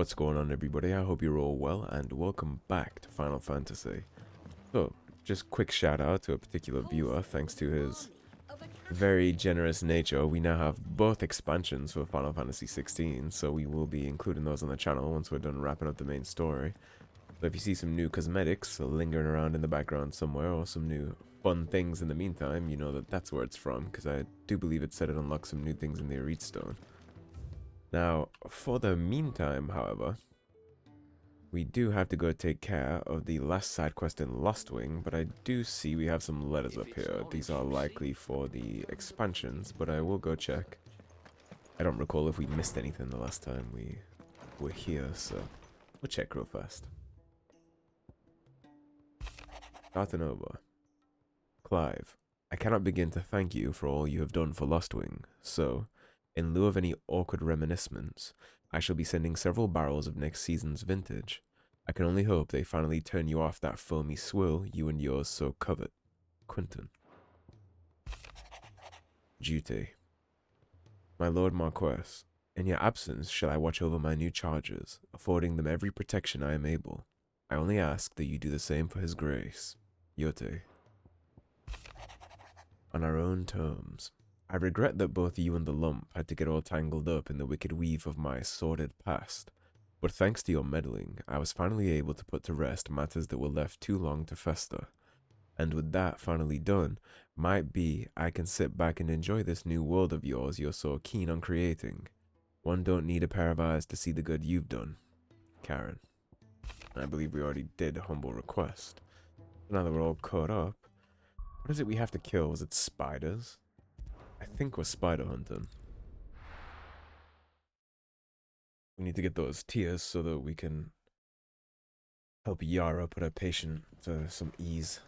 What's going on, everybody? I hope you're all well, and welcome back to Final Fantasy. So, just quick shout out to a particular viewer. Thanks to his very generous nature, we now have both expansions for Final Fantasy XVI, so we will be including those on the channel once we're done wrapping up the main story. So if you see some new cosmetics lingering around in the background somewhere, or some new fun things in the meantime, you know that that's where it's from, because I do believe it said it unlocks some new things in the Elite Stone. Now, for the meantime, however, we do have to go take care of the last side quest in Lost Wing, but I do see we have some letters up here. These are likely for the expansions, but I will go check. I don't recall if we missed anything the last time we were here, so we'll check real fast. Starting over. Clive, I cannot begin to thank you for all you have done for Lost Wing, so in lieu of any awkward reminiscence, I shall be sending several barrels of next season's vintage. I can only hope they finally turn you off that foamy swill you and yours so covet. Quentin. Duty. My Lord Marquess, in your absence shall I watch over my new charges, affording them every protection I am able. I only ask that you do the same for his grace. Yote. On our own terms. I regret that both you and the lump had to get all tangled up in the wicked weave of my sordid past, but thanks to your meddling, I was finally able to put to rest matters that were left too long to fester. And with that finally done, might be I can sit back and enjoy this new world of yours you're so keen on creating. One don't need a pair of eyes to see the good you've done. Karen. I believe we already did a humble request. Now that we're all caught up, what is it we have to kill? Was it spiders? I think we're spider hunting. We need to get those tears so that we can help Yara put her patient to some ease.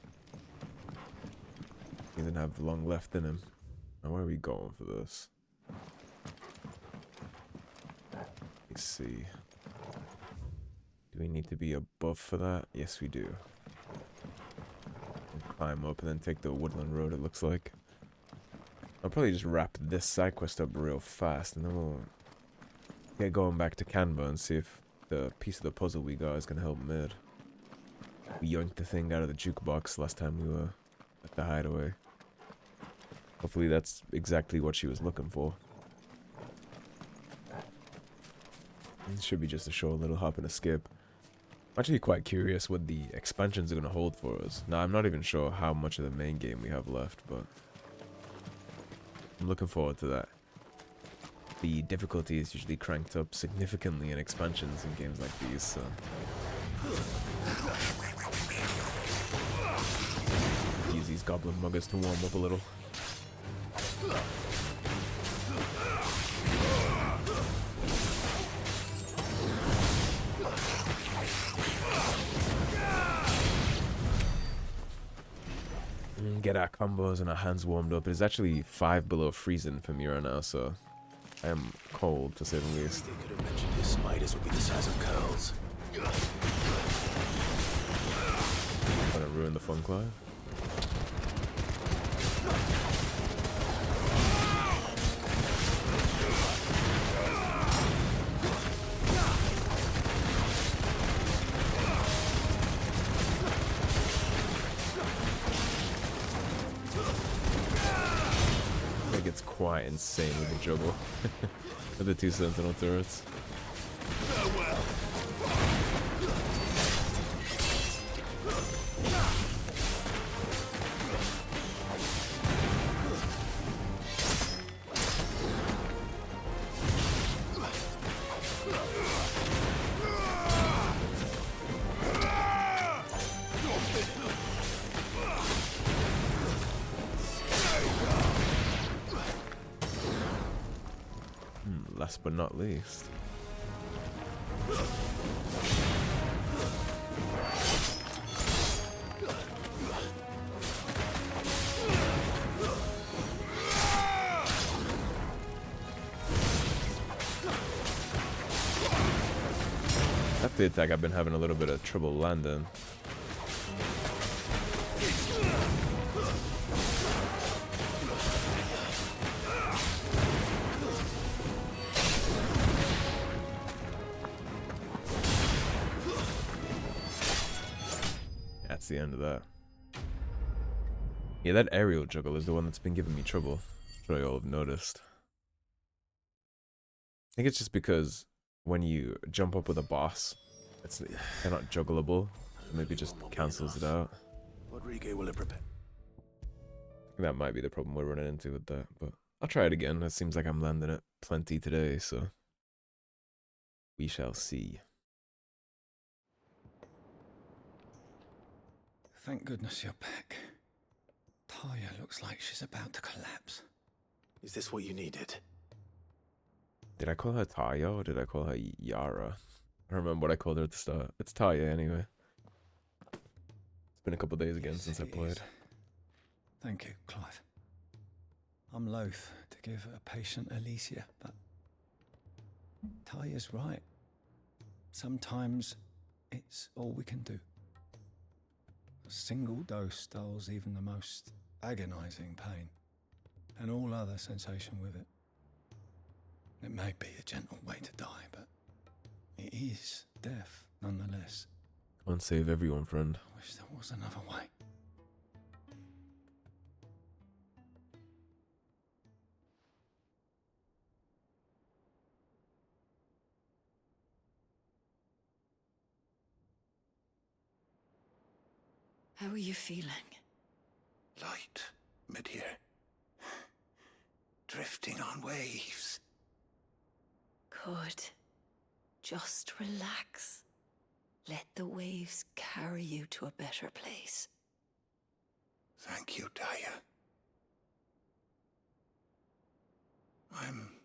He doesn't have long left in him. Now where are we going for this? Let's see. Do we need to be above for that? Yes, we do. We'll climb up and then take the woodland road, it looks like. I'll probably just wrap this side quest up real fast, and then we'll get going back to Canva and see if the piece of the puzzle we got is going to help Mid. We yoinked the thing out of the jukebox last time we were at the hideaway. Hopefully that's exactly what she was looking for. It should be just a short little hop and a skip. I'm actually quite curious what the expansions are going to hold for us. Now, I'm not even sure how much of the main game we have left, but I'm looking forward to that. The difficulty is usually cranked up significantly in expansions in games like these, so use these goblin muggers to warm up a little. Get our combos and our hands warmed up. It is actually 5 below freezing for me right now, so I am cold to say the least. They could have mentioned his spiders would be the size of curls. Gonna ruin the fun, Clive? Quite insane with the juggle with the 2 sentinel turrets. Last but not least. That's the attack I've been having a little bit of trouble landing. That's the end of that. Yeah, that aerial juggle is the one that's been giving me trouble. I'm sure you all have noticed. I think it's just because when you jump up with a boss, they're not juggleable. So maybe just cancels it out. Rodrigo will prepare. That might be the problem we're running into with that, but I'll try it again. It seems like I'm landing it plenty today, so we shall see. Thank goodness you're back. Tarja looks like she's about to collapse. Is this what you needed? Did I call her Tarja or did I call her Yara? I don't remember what I called her at the start. It's Tarja anyway. It's been a couple days again since I played. Thank you, Clive. I'm loath to give a patient Alicia, but Tarja's right. Sometimes it's all we can do. A single dose dulls even the most agonizing pain, and all other sensation with it. It may be a gentle way to die, but it is death nonetheless. Can't save everyone, friend. I wish there was another way. How are you feeling? Light, mid-here. Drifting on waves. Good. Just relax. Let the waves carry you to a better place. Thank you, Tarja. I'm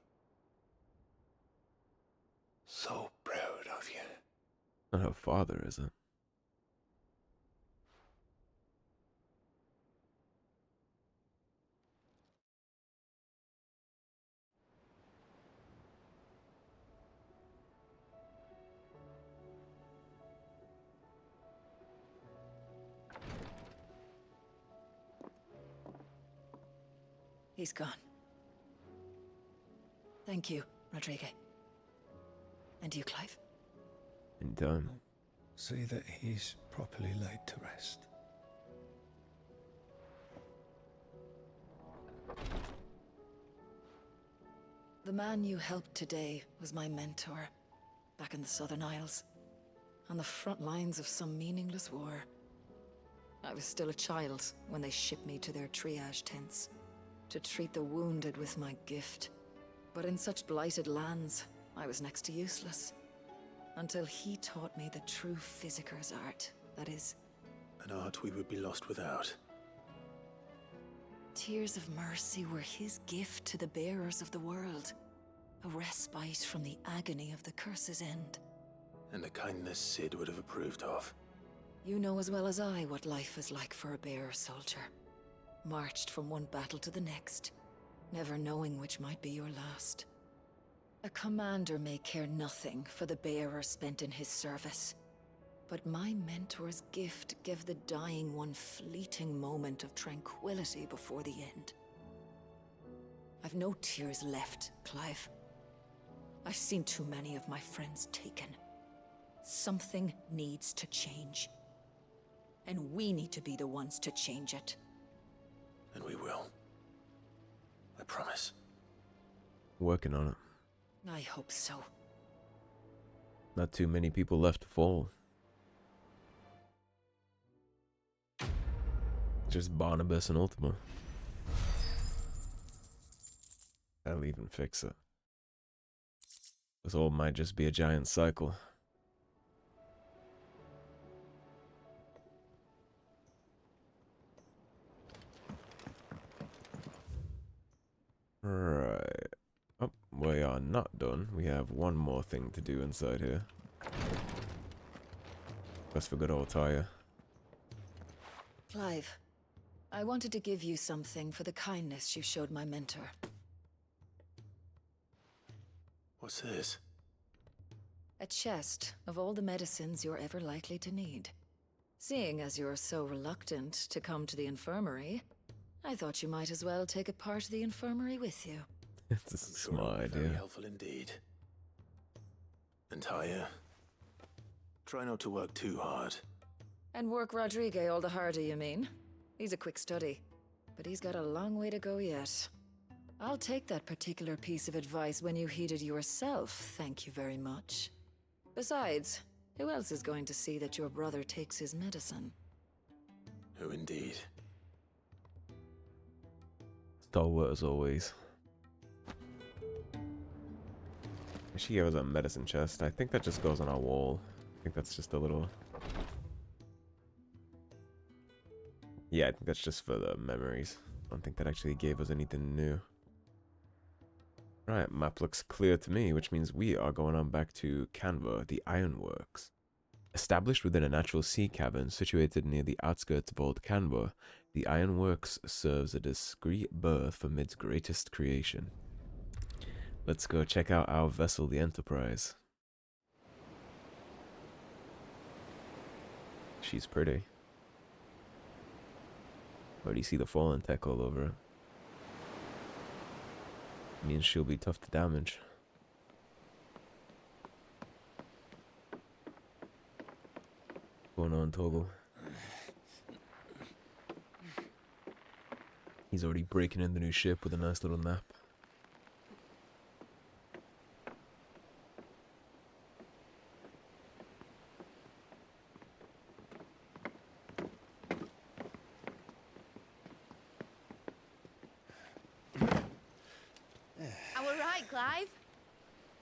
so proud of you. Not her father, is it? He's gone. Thank you, Rodrigo. And you, Clive? And done. See that he's properly laid to rest. The man you helped today was my mentor, back in the Southern Isles, on the front lines of some meaningless war. I was still a child when they shipped me to their triage tents, to treat the wounded with my gift. But in such blighted lands, I was next to useless. Until he taught me the true physicker's art, that is... An art we would be lost without. Tears of mercy were his gift to the bearers of the world. A respite from the agony of the curse's end. And a kindness Sid would have approved of. You know as well as I what life is like for a bearer soldier. Marched from one battle to the next, never knowing which might be your last. A commander may care nothing for the bearer spent in his service, but my mentor's gift gave the dying one fleeting moment of tranquility before the end. I've no tears left, Clive. I've seen too many of my friends taken. Something needs to change. And we need to be the ones to change it. And we will. I promise. Working on it. I hope so. Not too many people left to fall. Just Barnabas and Ultima. That'll even fix it. This all might just be a giant cycle. Right. Oh, we are not done. We have one more thing to do inside here. That's for good old Tarja. Clive, I wanted to give you something for the kindness you showed my mentor. What's this? A chest of all the medicines you're ever likely to need. Seeing as you're so reluctant to come to the infirmary, I thought you might as well take a part of the infirmary with you. It's a I'm sure smart it'll be very idea. helpful indeed. And Tarja, try not to work too hard. And work Rodrigue all the harder, you mean? He's a quick study, but he's got a long way to go yet. I'll take that particular piece of advice when you heed it yourself, thank you very much. Besides, who else is going to see that your brother takes his medicine? Who indeed? Stalwart as always. She gave us a medicine chest. I think that just goes on our wall. I think that's just a little... Yeah, I think that's just for the memories. I don't think that actually gave us anything new. Right, map looks clear to me, which means we are going on back to Canva, the Ironworks. Established within a natural sea cabin situated near the outskirts of Old Canva, the Ironworks serves a discreet berth for Mid's greatest creation. Let's go check out our vessel, the Enterprise. She's pretty. Already see the fallen tech all over it. Means she'll be tough to damage. What's going on, Toggle? He's already breaking in the new ship with a nice little nap. Clive?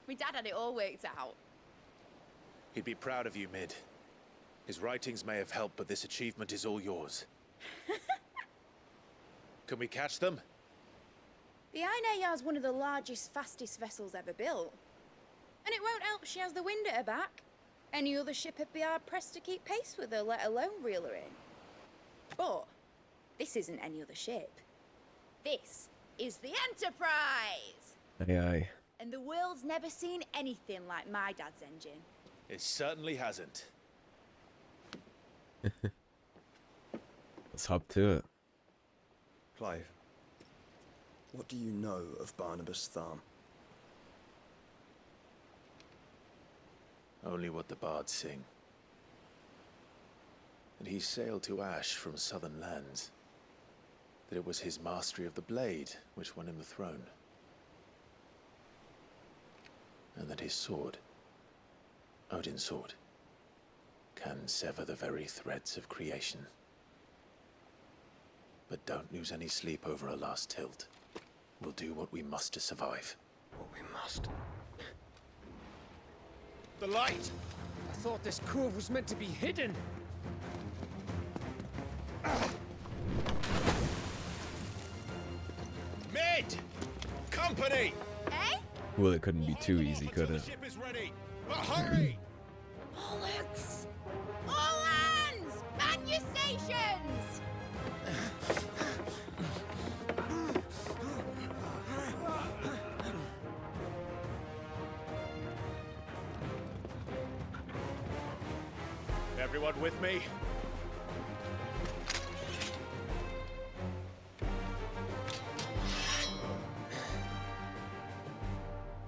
My dad had it all worked out. He'd be proud of you, Mid. His writings may have helped, but this achievement is all yours. Can we catch them? The Einherjar's one of the largest, fastest vessels ever built. And it won't help she has the wind at her back. Any other ship would be hard-pressed to keep pace with her, let alone reel her in. But this isn't any other ship. This is the Enterprise! Aye, aye. And the world's never seen anything like my dad's engine. It certainly hasn't. Let's hop to it. Clive, what do you know of Barnabas Tharmr? Only what the bards sing. And he sailed to Ash from southern lands. That it was his mastery of the blade which won him the throne. And that his sword, Odin's sword, can sever the very threads of creation. But don't lose any sleep over a last tilt. We'll do what we must to survive. What we must. The light! I thought this cove was meant to be hidden. Mid! Company! Eh? Well, it couldn't be too easy, could it? The ship is ready, but hurry! Bollocks! All hands! Man your stations! Everyone with me?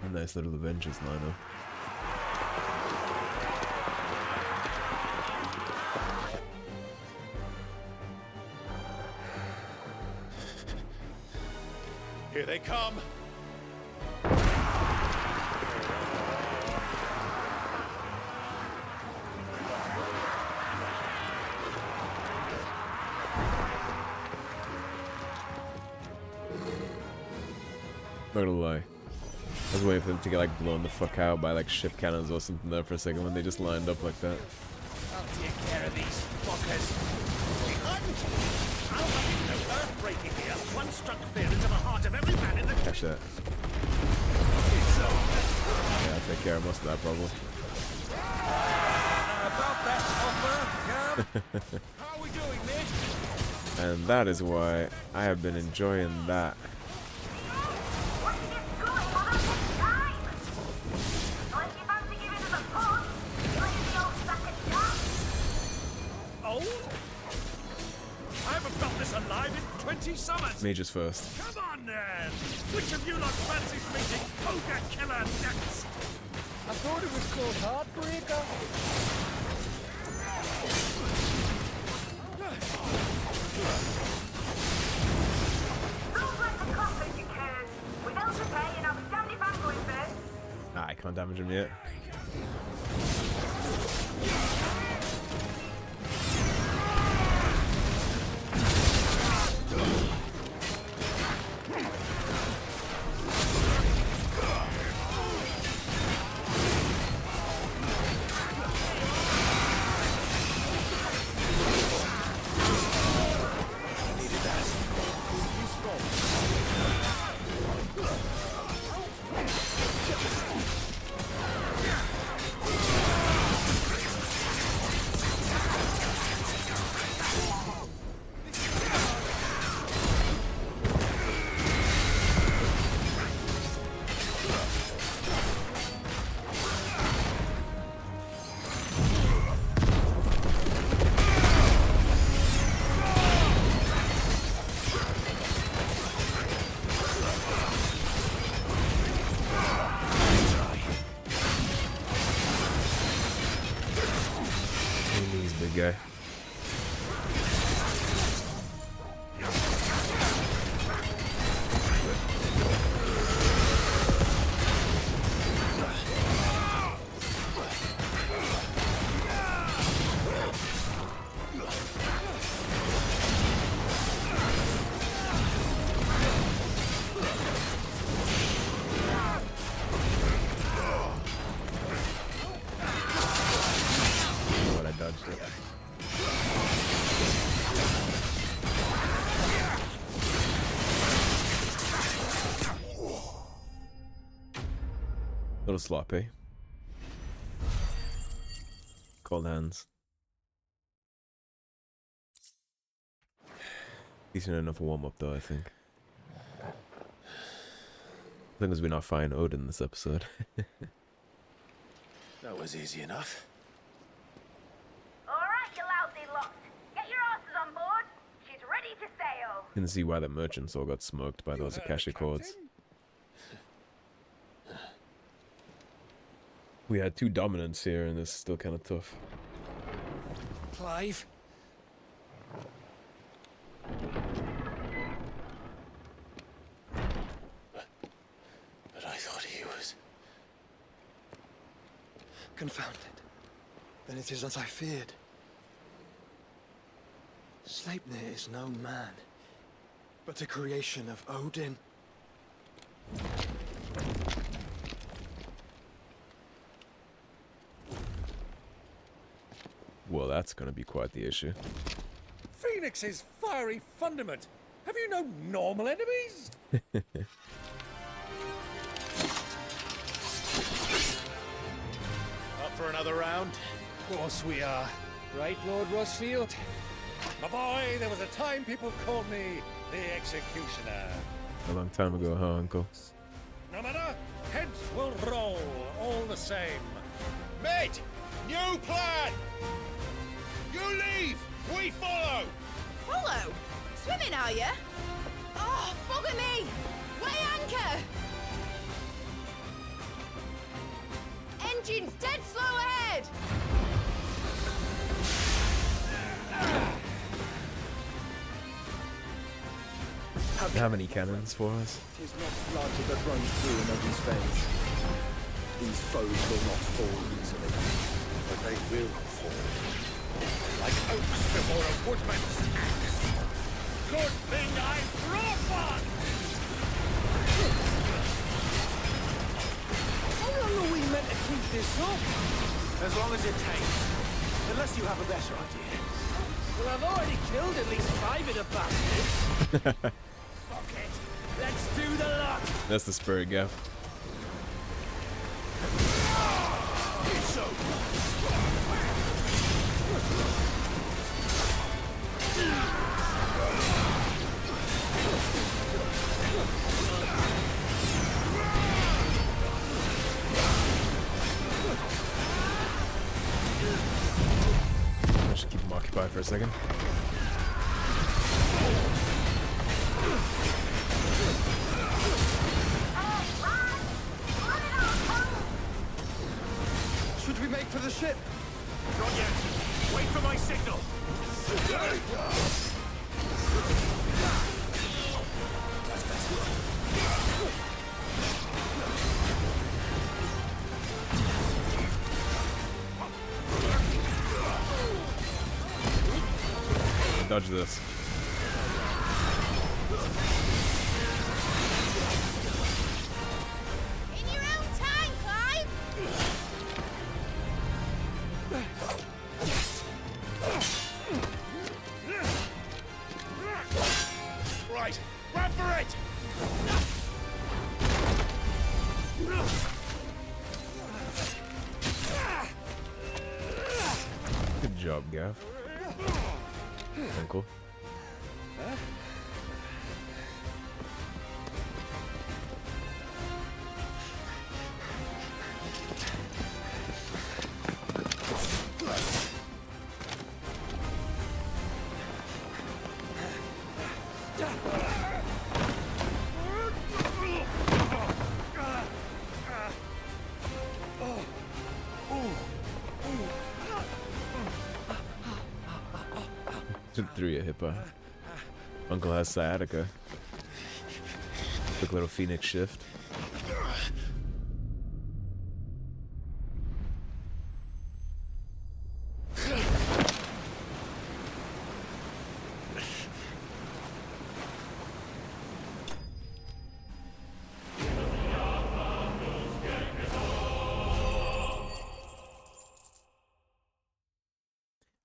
A nice little Avengers lineup. Here they come! Not gonna lie. I was waiting for them to get like blown the fuck out by like ship cannons or something there for a second when they just lined up like that. I'll take care of these fuckers. I'll have no earth-breaking here. One struck fear into the heart of every man in the... Catch that. Yeah, I'll take care of most of that probably. About that offer, Cab. How are we doing, mate? And that is why I have been enjoying that. Old? I haven't felt this alive in 20 summers. Mages first. Come on, then. Which of you lot fancies meeting Ogre Killer next? I thought it was called Heartbreaker. damage him yet. Guy. What I dodged it. Little sloppy. Cold hands. Decent enough warm up though, I think. As long as we're not fighting Odin this episode. That was easy enough. Alright, you lousy lot. Get your asses on board. She's ready to sail. Didn't see why the merchants all got smoked by those Akashic cords. We had two dominants here, and this is still kind of tough. Clive? But I thought he was... Confounded. Then it is as I feared. Sleipnir is no man, but a creation of Odin. Well, that's gonna be quite the issue. Phoenix's fiery fundament. Have you no normal enemies? Up for another round? Of course we are. Right, Lord Rosfield? My boy, there was a time people called me the Executioner. A long time ago, huh, Uncle? No matter, heads will roll all the same. Mate, new plan! You leave, we follow! Follow? Swimming, are you? Oh, bugger me! Weigh anchor! Engines dead slow ahead! Do you have any cannons for us? Tis not blood that runs through in Odin's veins. These foes will not fall easily. But they will fall. Like oaks before a woodman's axe. Good thing I brought one! How long are we meant to keep this up? As long as it takes. Unless you have a better idea. Well, I've already killed at least 5 of the bastards. Fuck it. Let's do the lot. That's the spirit, Gav. It's over. I should keep them occupied for a second. Should we make for the ship? Not yet. Wait for my signal. Dodge this. In your own time, Clive! Right, run for it! Good job, Gav. Uncle. Threw a hippo. Uncle has sciatica. Quick little phoenix shift.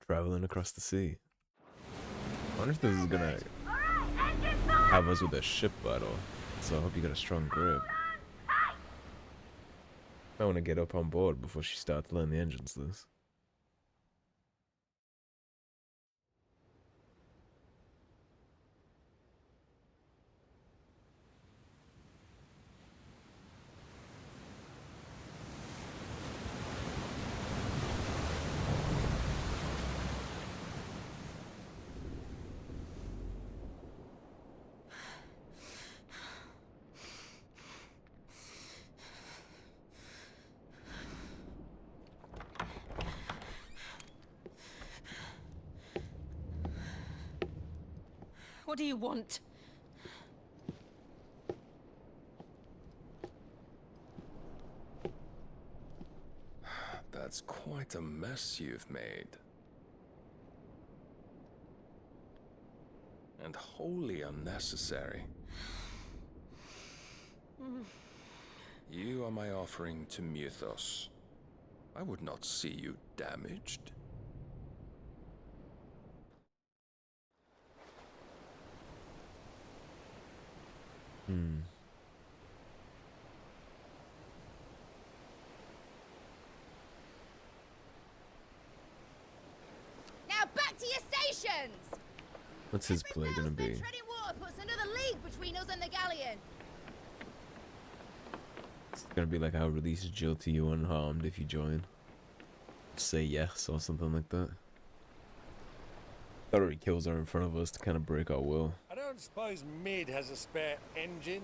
Traveling across the sea. I wonder if this is gonna have us with a ship battle, so I hope you got a strong grip. I want to get up on board before she starts letting the engines loose. What do you want? That's quite a mess you've made. And wholly unnecessary. You are my offering to Mythos. I would not see you damaged. Now back to your stations! What's his play gonna be? Treading water puts another league between us and the galleon. It's gonna be like I'll release Jill to you unharmed if you join. Say yes or something like that. That already kills her in front of us to kind of break our will. I don't suppose Mid has a spare engine?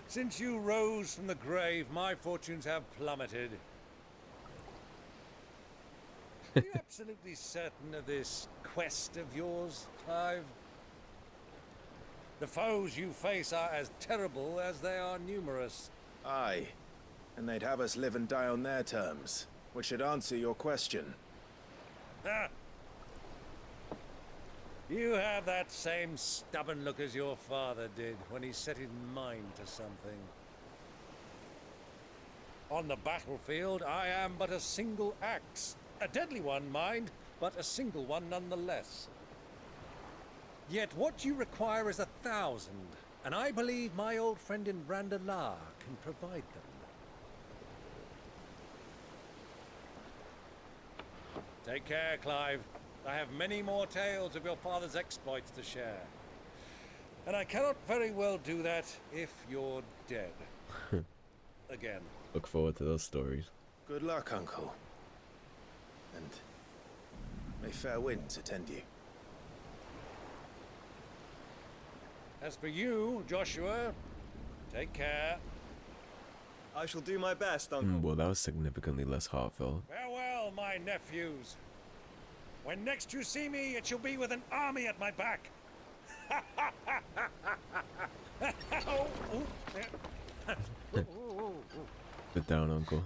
Since you rose from the grave, my fortunes have plummeted. Are you absolutely certain of this quest of yours, Clive? The foes you face are as terrible as they are numerous. Aye. And they'd have us live and die on their terms, which should answer your question. Ah. You have that same stubborn look as your father did when he set his mind to something. On the battlefield, I am but a single axe. A deadly one, mind, but a single one nonetheless. Yet what you require is 1,000, and I believe my old friend in Randalar can provide them. Take care, Clive. I have many more tales of your father's exploits to share. And I cannot very well do that if you're dead. Again. Look forward to those stories. Good luck, Uncle. And may fair winds attend you. As for you, Joshua, take care. I shall do my best, Uncle. Well, that was significantly less heartfelt. Farewell, my nephews. When next you see me, it shall be with an army at my back. Sit down, Uncle.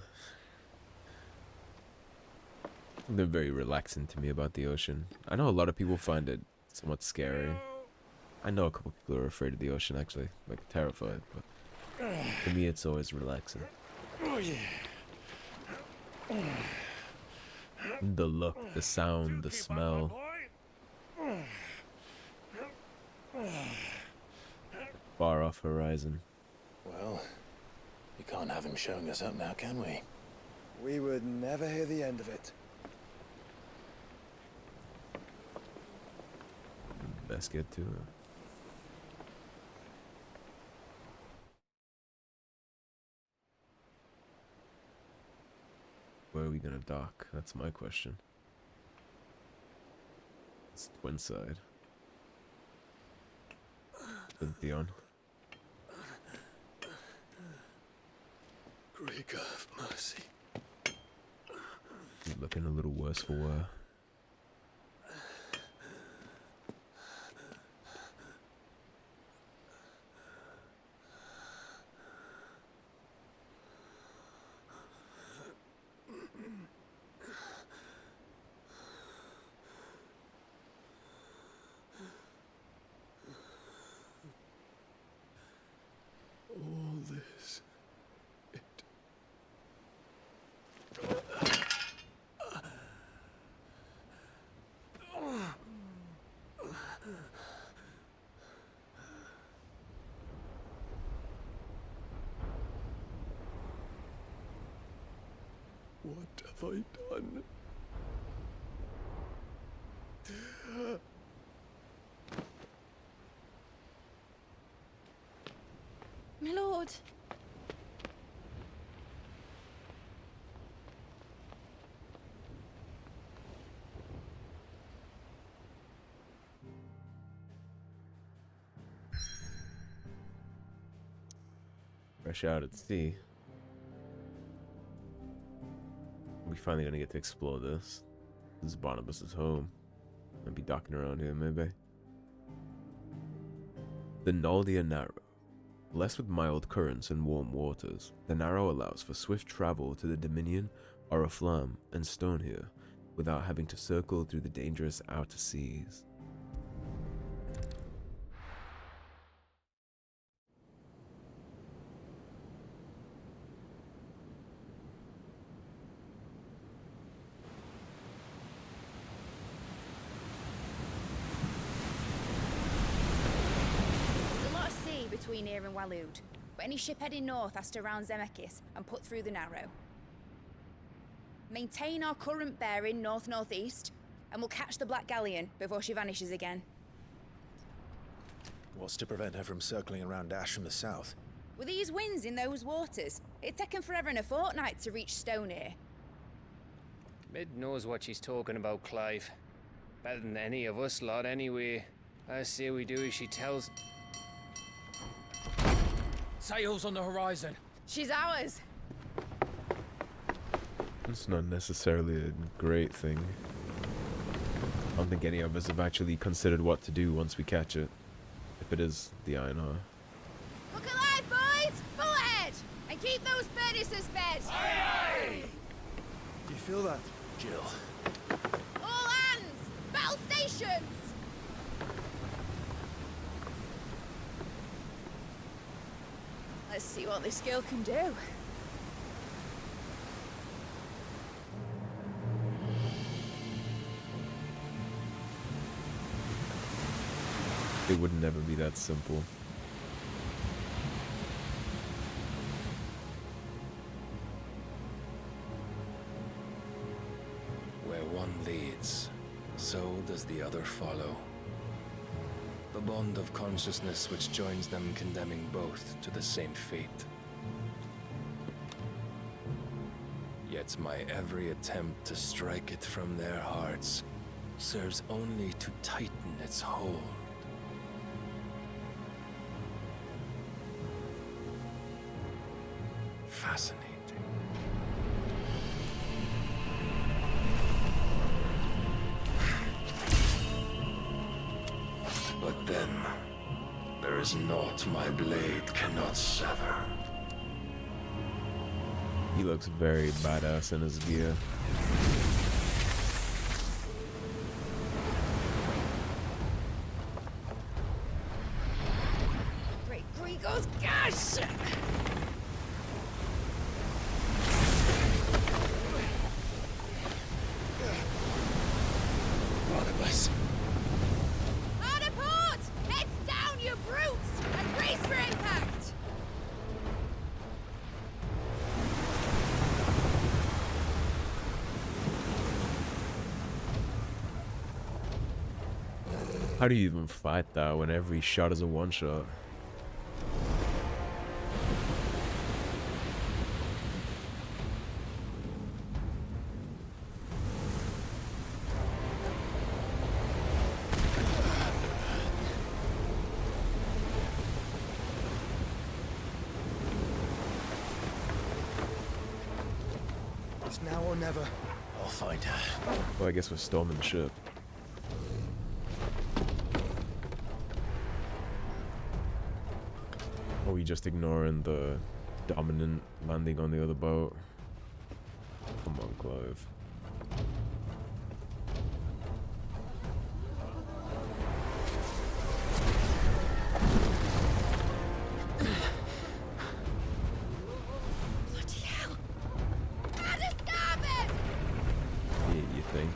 They're very relaxing to me about the ocean. I know a lot of people find it somewhat scary. I know a couple people are afraid of the ocean, actually, like terrified, but to me it's always relaxing. Oh yeah. The look, the sound, the smell. Far off horizon. Well, we can't have him showing us up now, can we? We would never hear the end of it. Best get to it. Where are we gonna dock? That's my question. It's twin side. Theon. Great God of mercy. He's looking a little worse for wear. All this. What have I done? My lord. Fresh out at sea. We finally gonna get to explore this. This is Barnabas' home. I'll be docking around here, maybe. The Naldia Narrow. Blessed with mild currents and warm waters, the Narrow allows for swift travel to the Dominion, Oriflamme, and Stonehere, without having to circle through the dangerous outer seas. Between here and Waloed, but any ship heading north has to round Zemeckis and put through the Narrow. Maintain our current bearing north-northeast, and we'll catch the Black Galleon before she vanishes again. What's to prevent her from circling around Ash from the south? With these winds in those waters, it'd taken forever and a fortnight to reach Stonehere. Mid knows what she's talking about, Clive. Better than any of us lot, anyway. I say we do as she tells. Sails on the horizon. She's ours. It's not necessarily a great thing. I don't think any of us have actually considered what to do once we catch it. If it is the Einherjar. Look alive, boys! Full ahead! And keep those furnaces fed! Aye, aye! Do you feel that? Jill. All hands! Battle stations! Let's see what this girl can do. It would never be that simple. Where one leads, so does the other follow. The bond of consciousness which joins them condemning both to the same fate. Yet my every attempt to strike it from their hearts serves only to tighten its hold. Fascinating. But then, there is naught my blade cannot sever. He looks very badass in his gear. How do you even fight that when every shot is a one-shot? It's now or never. I'll find her. Well, I guess we're storming the ship. Or are we just ignoring the dominant landing on the other boat? Come on, Clive. Bloody hell. Yeah, you think?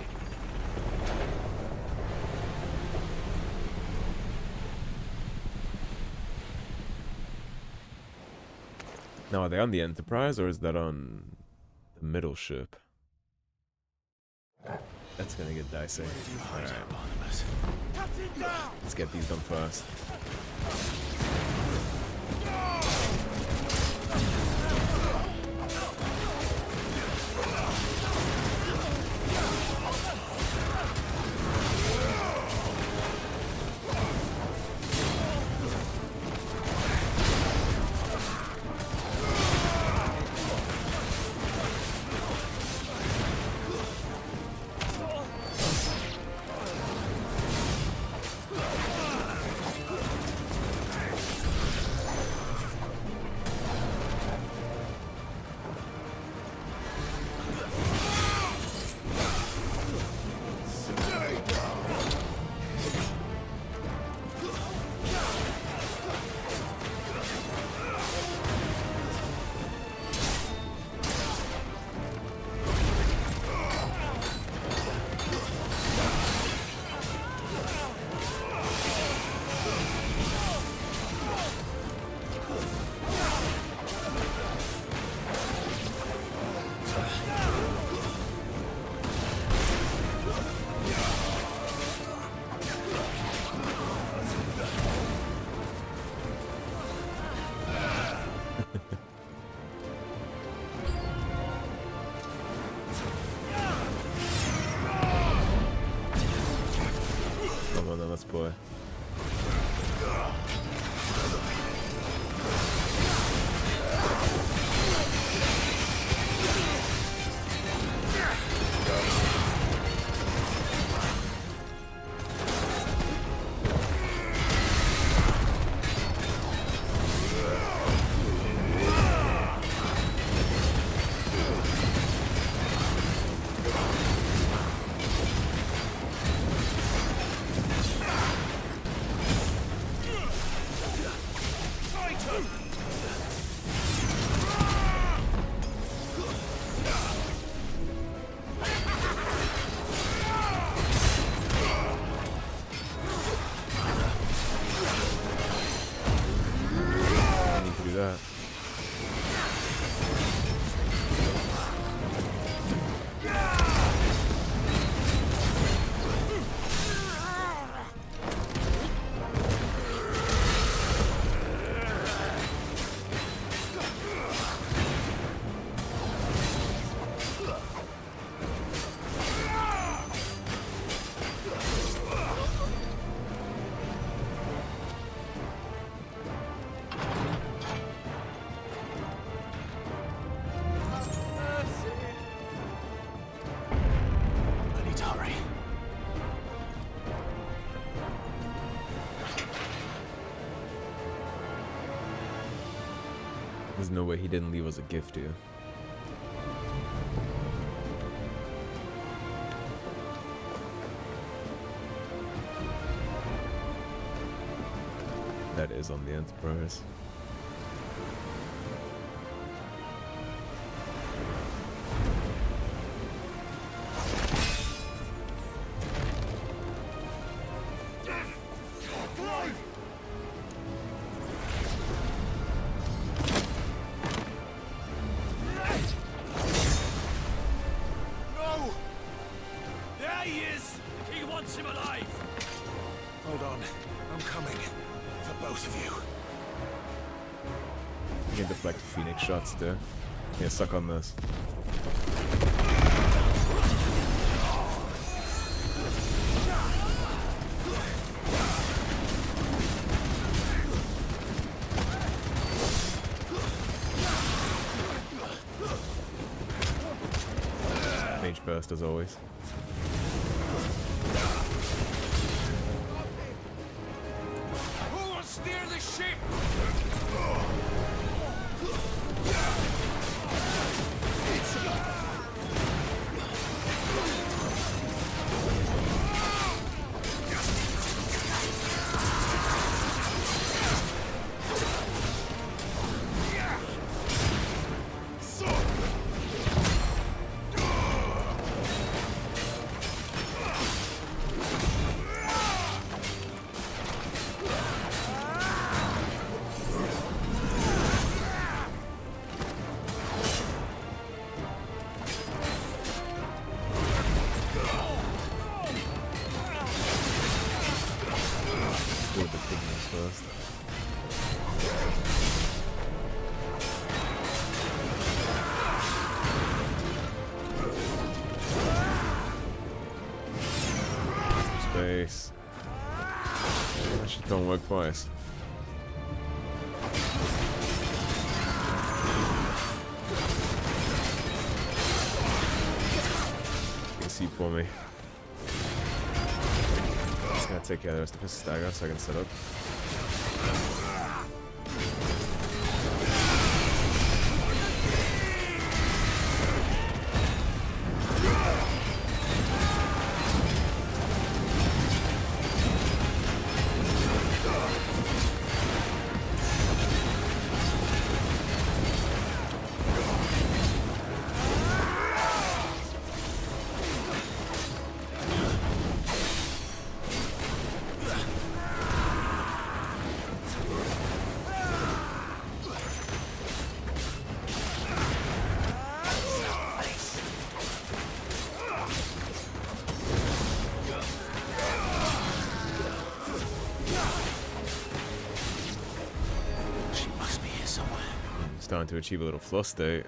Now, are they on the Enterprise or is that on the middle ship? That's gonna get dicey. Alright. Let's get these done first. Come on then, let's play. That. There's no way he didn't leave us a gift here. That is on the Enterprise. There he is! He wants him alive! Hold I'm coming. For both of you. You can deflect Phoenix shots too. Yeah, suck on this. Mage first as always. Who will steer the ship? Space. That shit don't work twice. You can see for me. Just gotta take care of the rest of his stagger so I can set up. Starting to achieve a little flow state.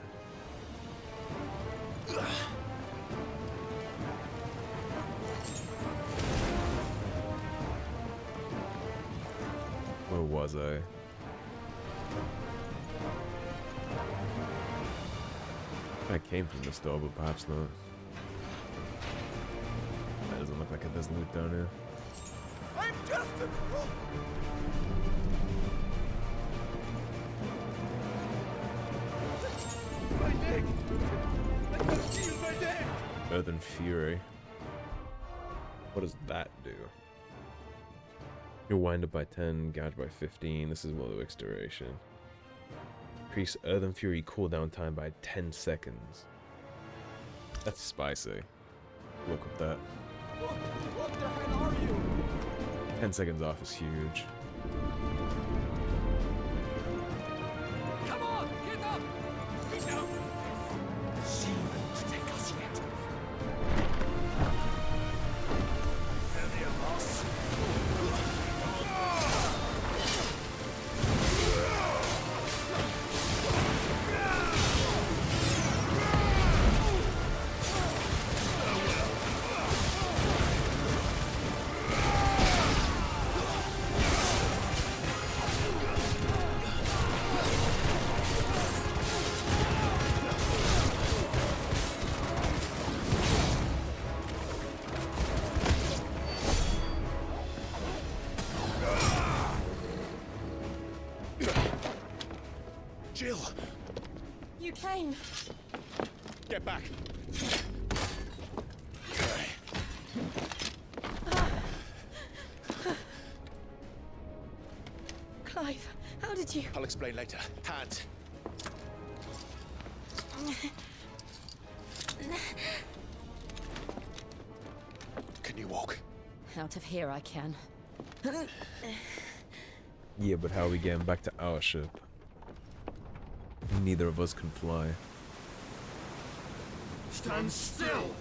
Where was I? I came from this door, but perhaps not. That doesn't look like it does loot down here. I'm just a crook. My neck! I can feel my neck! Earthen Fury. What does that do? You're wind up by 10, gouge by 15. This is Willowick's duration. Increase Earthen Fury cooldown time by 10 seconds. That's spicy. Look at that. What the hell are you? 10 seconds off is huge. Come on, get up! We know this. She won't take us yet. Heavier, boss. Jill! You came. Get back! Clive, how did you... I'll explain later. Hands. Can you walk? Out of here I can. Yeah, but how are we getting back to our ship? Neither of us can fly. Stand still!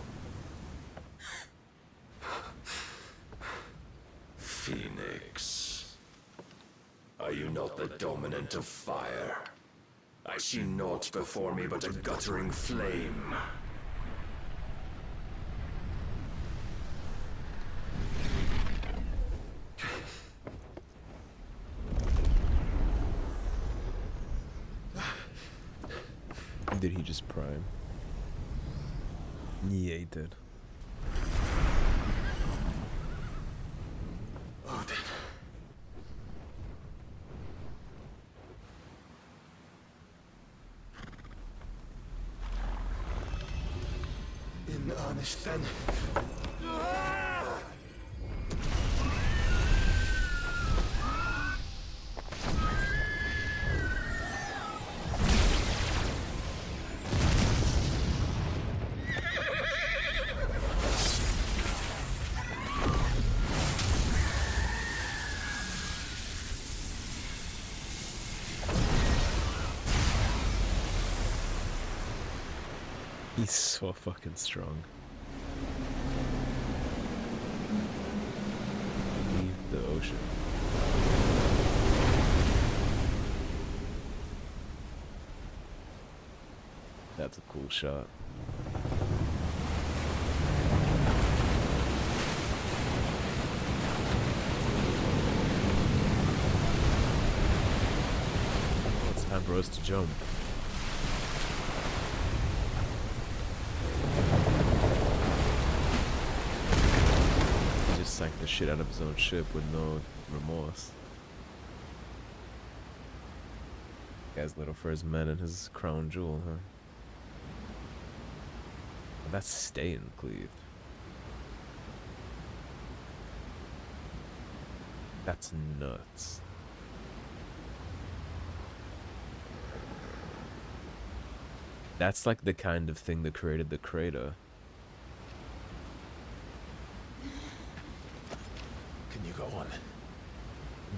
Phoenix. Are you not the dominant of fire? I see naught before me but a guttering flame. Did he just prime? Yeah, he did. Odin. In earnest, then. He's so fucking strong. Leave the ocean. That's a cool shot. It's time for us to jump. Sank the shit out of his own ship with no remorse. Guy's little first man and his crown jewel, huh? Oh, that's staying cleaved. That's nuts. That's like the kind of thing that created the crater. You go on.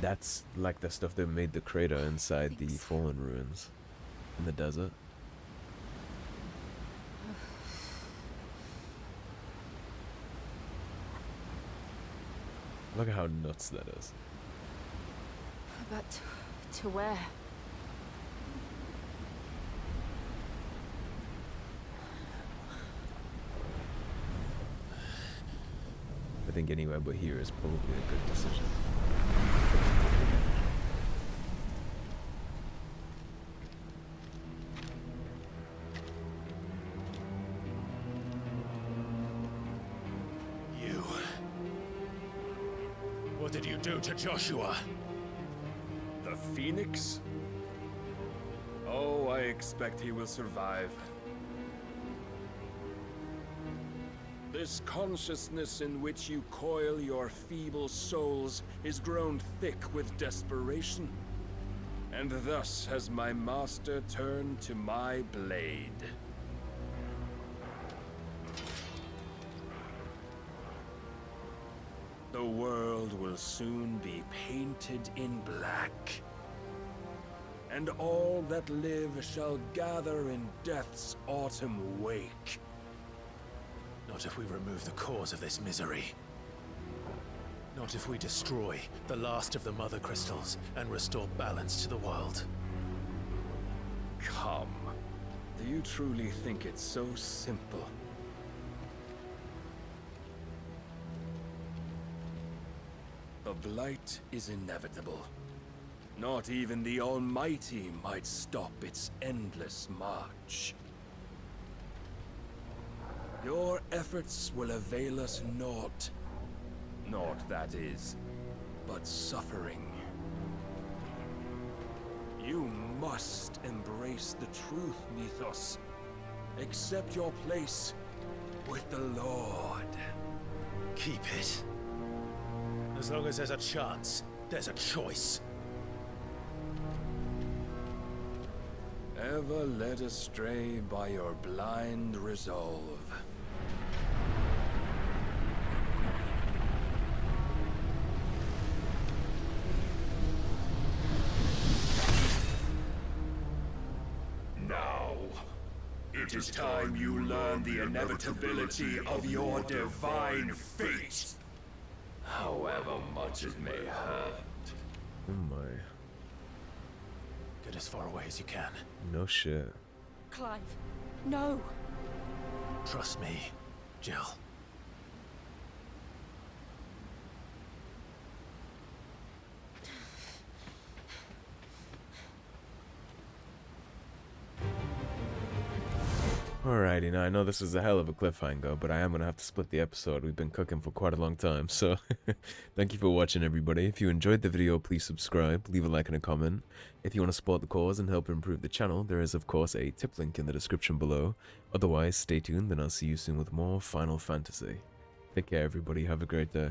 That's like the stuff that made the crater inside the fallen ruins in the desert. Look at how nuts that is. But to where? I think anywhere but here is probably a good decision. You. What did you do to Joshua? The Phoenix? Oh, I expect he will survive. This consciousness in which you coil your feeble souls is grown thick with desperation. And thus has my master turned to my blade. The world will soon be painted in black. And all that live shall gather in death's autumn wake. Not if we remove the cause of this misery. Not if we destroy the last of the Mother Crystals and restore balance to the world. Come. Do you truly think it's so simple? The blight is inevitable. Not even the Almighty might stop its endless march. Your efforts will avail us naught. Naught, that is, but suffering. You must embrace the truth, Mythos. Accept your place with the Lord. Keep it. As long as there's a chance, there's a choice. Ever led astray by your blind resolve. Now, it is time you learn the inevitability of your divine fate. However much it may hurt. Oh my. it as far away as you can. No shit. Clive, no! Trust me, Jill. Alrighty, now I know this is a hell of a cliffhanger, but I am going to have to split the episode. We've been cooking for quite a long time, so thank you for watching, everybody. If you enjoyed the video, please subscribe, leave a like and a comment. If you want to support the cause and help improve the channel, there is of course a tip link in the description below. Otherwise, stay tuned and I'll see you soon with more Final Fantasy. Take care, everybody. Have a great day.